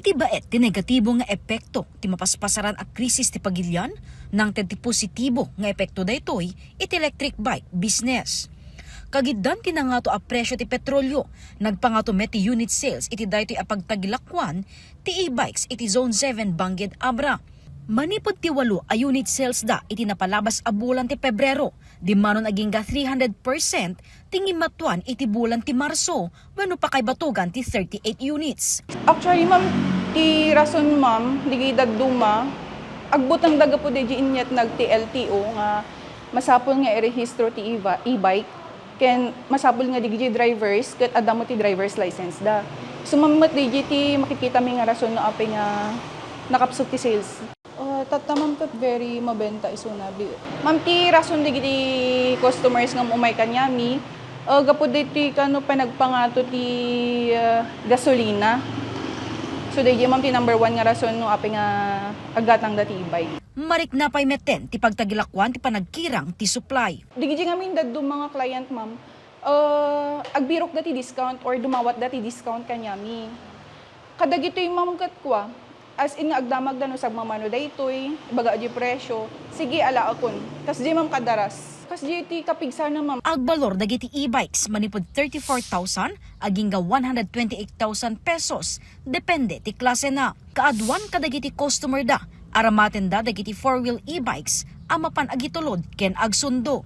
Iti baet ti negatibo nga epekto ti mapaspasaran a krisis ti pagilyan nang ti positibo nga epekto daytoy iti electric bike business. Kagiddan ti nangato a presyo ti petrolyo, nagpangato met ti unit sales iti daytoy a pagtagilakwan ti e-bikes iti Zone 7 Bangged Abra. Manipod ti 8 a unit sales da iti napalabas a bulan ti Pebrero, di manon agingga 300% tingin matuan iti bulan ti Marso, wenno pa kay batugan ti 38 units. Actually, ma'am, ti rason, ma'am, di dagduma, agbutang daga po di inyat nag-ti LTO nga masapol nga i-rehistro ti e-bike, ken masapol nga di drivers, ket adamo ti driver's license da. So, ma'am, di ti makikita mi nga rason no ape nga nakapsot ti sales. Tatamam kat very mabenta isuna. Ma'am, ti rason di customers nga umay kanyami, gapo ti kano pa nagpangato ti gasolina. So di ma'am ti number 1 nga rason no ape nga agatang dati e-bike. Marik na pay meten ti pagtagilakwan ti panagkirang ti supply. Digiti ngamin daddo mga client, ma'am, agbirok dati discount or dumawat dati discount kanyami. Kadagito yung ma'am kat kwa, as in nga agdamag dano sa mamano daytoy, baga di presyo, sige ala akon. Kas di ma'am kadaras. Kas di ti kapigsana, ma'am. Agbalor dagiti e-bikes manipod 34,000 agingga 128,000 pesos depende ti klase na. Kaadwan kadagiti customer da aramaten da dagiti 4-wheel e-bikes amapan agitulod ken agsundo.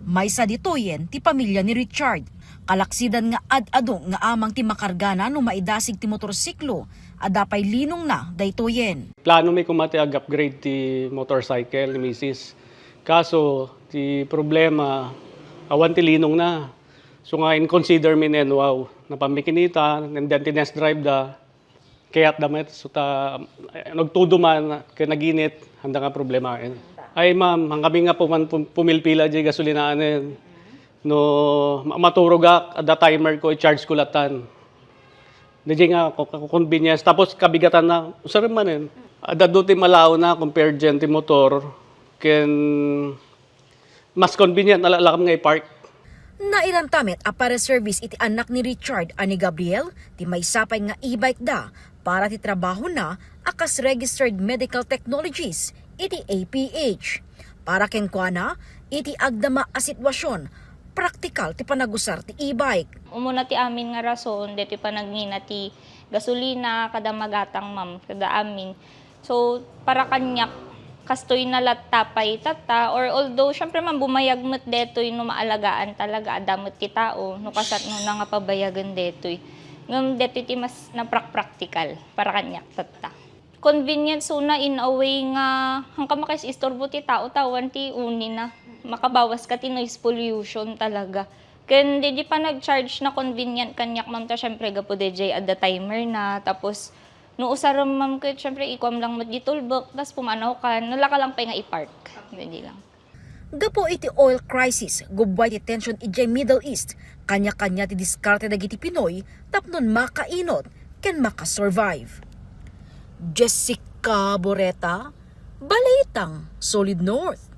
Maysa ditoyen ti pamilya ni Richard. Kalaksidan nga ad-ado nga amang ti makargana no maidasig ti motorsiklo adapay linong na daytoyen. Plano may kumati ag-upgrade ti motorcycle ni Mrs. Kaso ti problema awan ti linong na. So nga in-consider mi nen wow napamikinita and then tinest drive da kayat damet so ta nagtudo man kay naginit handa nga problema ay ma'am ang kami nga pumilpila di gasolinaanen no maturog at the timer ko i-charge ko latan. Hindi nga convenience tapos kabigatan na usarem manen. Adado ti malao na compared dyan ti motor ken mas convenient na lakam nga i-park. Nailantamit a para service iti anak ni Richard ani Gabriel ti may sapay nga e-bike da para ti trabaho na akas registered medical technologies iti APH. Para ken kuana iti agdama a sitwasyon praktikal ti panagusar ti e-bike. Umuna ti amin nga rason, deti panagngina ti gasolina, kada magatang ma'am, kada amin. So, para kanyak, kastoy na latapay tata, or although, syempre ma'am, bumayag mo't detoy no maalagaan talaga, adamot ti tao, no kasat no nga pabayagan detoy. Ngam detoy ti mas naprak-praktikal, para kanyak tata. Convenience una in a way nga hangka makais istorbo ti tao tawan ti uni na makabawas ka ti noise pollution talaga. Ken di pa nag-charge na convenient kanyak ma'am ta syempre gapo DJ at the timer na tapos no usaram ma'am ket syempre ikwam lang mo di tulbok tas pumanaw ka nala ka lang pa nga i-park. Hindi lang. Gapo iti oil crisis, gubway ti tension iti Middle East, kanya-kanya ti diskarte dagiti Pinoy tapnon makainot ken makasurvive. Jessica Boreta, Balitang Solid North.